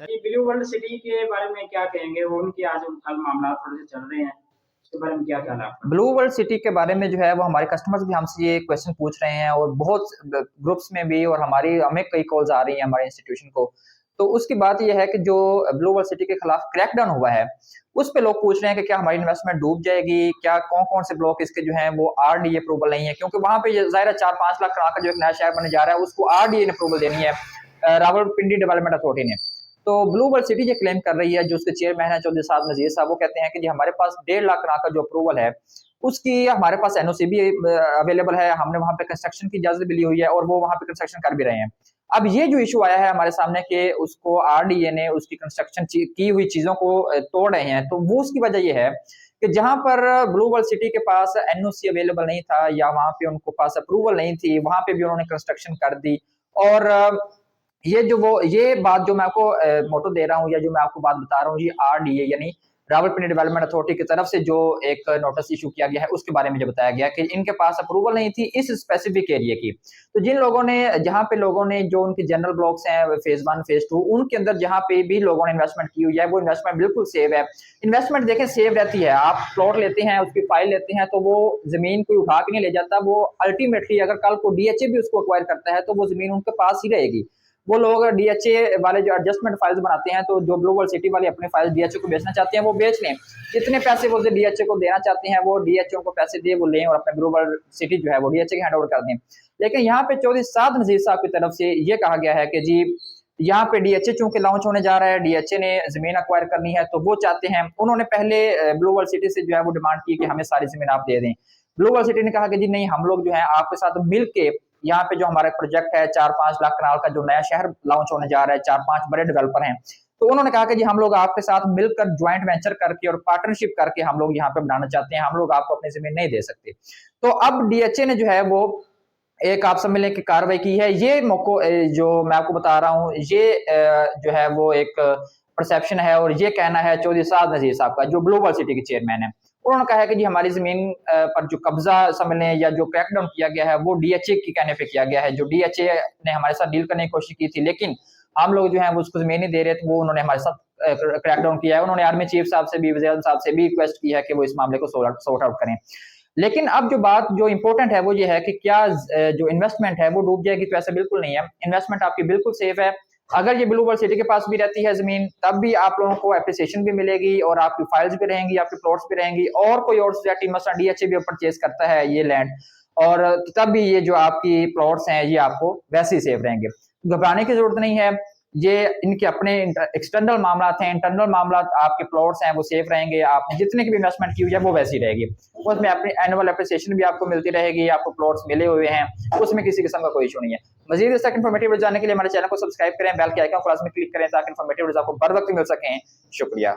ये blue world city के बारे में क्या कहेंगे? वो उनकी आज कल मामला थोड़े से चल रहे हैं, उसके बारे में क्या ख्याल है आपका? ब्लू वर्ल्ड सिटी के बारे में जो है वो हमारे कस्टमर्स भी हमसे ये क्वेश्चन पूछ रहे हैं और बहुत ग्रुप्स में भी, और हमें कई कॉल्स आ रही हैं हमारे इंस्टीट्यूशन को। तो उसकी बात ये है कि जो ब्लू वर्ल्ड सिटी के खिलाफ क्रैकडाउन हुआ है, उस पे लोग पूछ रहे हैं कि क्या हमारी इन्वेस्टमेंट डूब जाएगी, क्या कौन कौन से ब्लॉक इसके जो हैं वो आरडीए अप्रूवल नहीं है, क्योंकि वहां पे जाहिर है 4-5 लाख करोड़ का जो एक नया शहर बनने जा रहा है उसको आरडीए ने अप्रूवल देनी है, रावलपिंडी डेवलपमेंट अथॉरिटी ने। तो ब्लू वर्ल्ड सिटी ये क्लेम कर रही है, जो उसके चेयरमैन है चौधरी साहब नजीर साहब, वो कहते हैं कि जी हमारे पास 1.5 लाख करोड़ का जो अप्रूवल है उसकी हमारे पास एनओसी भी अवेलेबल है, हमने वहां पे कंस्ट्रक्शन की इजाजत भी ली हुई है और वो वहां पे कंस्ट्रक्शन कर भी रहे हैं। अब ये जो इशू आया है हमारे सामने कि उसको आरडीए ने उसकी कंस्ट्रक्शन की हुई चीजों को तोड़ रहे हैं, तो वो उसकी वजह ये है कि जहां पर ब्लू वर्ल्ड सिटी के पास एनओसी अवेलेबल नहीं था या वहां पे उनको पास अप्रूवल नहीं थी, वहां पे भी उन्होंने कंस्ट्रक्शन कर दी। और ये बात जो मैं आपको मोटो दे रहा हूँ या जो मैं आपको बात बता रहा हूँ, ये आरडीए यानी रावलपिंडी डेवलपमेंट अथॉरिटी की तरफ से जो एक नोटिस इशू किया गया है उसके बारे में जो बताया गया कि इनके पास अप्रूवल नहीं थी इस स्पेसिफिक एरिया की। तो जिन लोगों ने, जहां पे लोगों ने जो उनके जनरल ब्लॉक्स हैं फेज 1 फेज 2 उनके अंदर जहां पे भी लोगों ने इन्वेस्टमेंट की हुई है वो इन्वेस्टमेंट बिल्कुल सेव है। इन्वेस्टमेंट देखें सेव रहती है, आप प्लॉट लेते हैं उसकी फाइल लेते हैं तो वो जमीन कोई उठा के नहीं ले जाता, वो अल्टीमेटली अगर कल को डीएचए भी उसको एक्वायर करता है तो वो जमीन उनके पास ही रहेगी। वो लोग डीएचए वाले जो एडजस्टमेंट फाइल्स बनाते हैं, तो जो ग्लोबल सिटी वाले अपने फाइल्स डीएचए को बेचना चाहते हैं वो बेच लें, जितने पैसे वो डीएचए को देना चाहते हैं वो डीएचए को पैसे दे वो लें और अपने ग्लोबल सिटी जो है वो डीएचए के हैंड ओवर कर दें। लेकिन यहाँ पे चौधरी साद नजीर साहब की तरफ से ये कहा गया है कि जी यहाँ पे डीएचए चूंकि लॉन्च होने जा रहा है, डीएचए ने जमीन अक्वायर करनी है, तो वो चाहते हैं, उन्होंने पहले ग्लोबल सिटी से जो है वो डिमांड की कि हमें सारी जमीन आप दे दें। ग्लोबल सिटी ने कहा कि जी नहीं, हम लोग जो है आपके साथ मिल के यहाँ पे जो हमारा प्रोजेक्ट है 4-5 लाख कनाल का जो नया शहर लॉन्च होने जा रहा है, 4-5 बड़े डेवलपर हैं, तो उन्होंने कहा कि जी हम लोग आपके साथ मिलकर ज्वाइंट वेंचर करके और पार्टनरशिप करके हम लोग यहाँ पे बनाना चाहते हैं, हम लोग आपको अपनी जमीन नहीं दे सकते। तो अब डीएचए ने जो है वो एक आप समझ लें कि कार्रवाई की है। ये मौको जो मैं आपको बता रहा हूँ ये जो है वो एक परसेप्शन है और ये कहना है चौधरी साद नजीर साहब का, जो ग्लोबल सिटी के चेयरमैन है। उन्होंने कहा है कि जी हमारी जमीन पर जो कब्जा समझ लें या जो क्रैकडाउन किया गया है वो डीएचए के कहने पे किया गया है, जो डीएचए ने हमारे साथ डील करने की कोशिश की थी लेकिन हम लोग जो है वो उसको जमीन नहीं दे रहे थे, वो उन्होंने हमारे साथ क्रैकडाउन किया है। उन्होंने आर्मी चीफ साहब से भी, वज़ीर साहब से भी रिक्वेस्ट की है कि वो इस मामले को सॉर्ट आउट करें। लेकिन अब जो बात जो इंपॉर्टेंट है वो ये है कि क्या जो इन्वेस्टमेंट है वो डूब जाएगी, तो ऐसा बिल्कुल नहीं है। इन्वेस्टमेंट आपकी बिल्कुल सेफ है। अगर ये ब्लू वर्ल्ड सिटी के पास भी रहती है जमीन, तब भी आप लोगों को एप्रिसिएशन भी मिलेगी और आपकी फाइल्स भी रहेंगी, आपके प्लॉट्स भी रहेंगी, और कोई और सोसाइटी मसलन डीएचए भी परचेज करता है ये लैंड, और तब भी ये जो आपकी प्लॉट्स हैं ये आपको वैसे ही सेफ रहेंगे। घबराने की जरूरत नहीं है, ये इनके अपने एक्सटर्नल मामला हैं, इंटरनल मामला आपके प्लॉट्स हैं वो सेफ रहेंगे, आपने जितने की भी इन्वेस्टमेंट की हुई है वो वैसी रहेगी, उसमें अपनी एनुअल एप्रिसिएशन भी आपको मिलती रहेगी, आपको प्लॉट्स मिले हुए हैं, उसमें किसी किस्म का कोई इशू नहीं है। मजीद इस तक इन्फॉर्मेटिव जानने के लिए हमारे चैनल को सब्सक्राइब करें, बेल के आइकन को लाजमी क्लिक करें ताकि इन्फॉर्मेटिव आपको बर वक्त मिल सकें। शुक्रिया।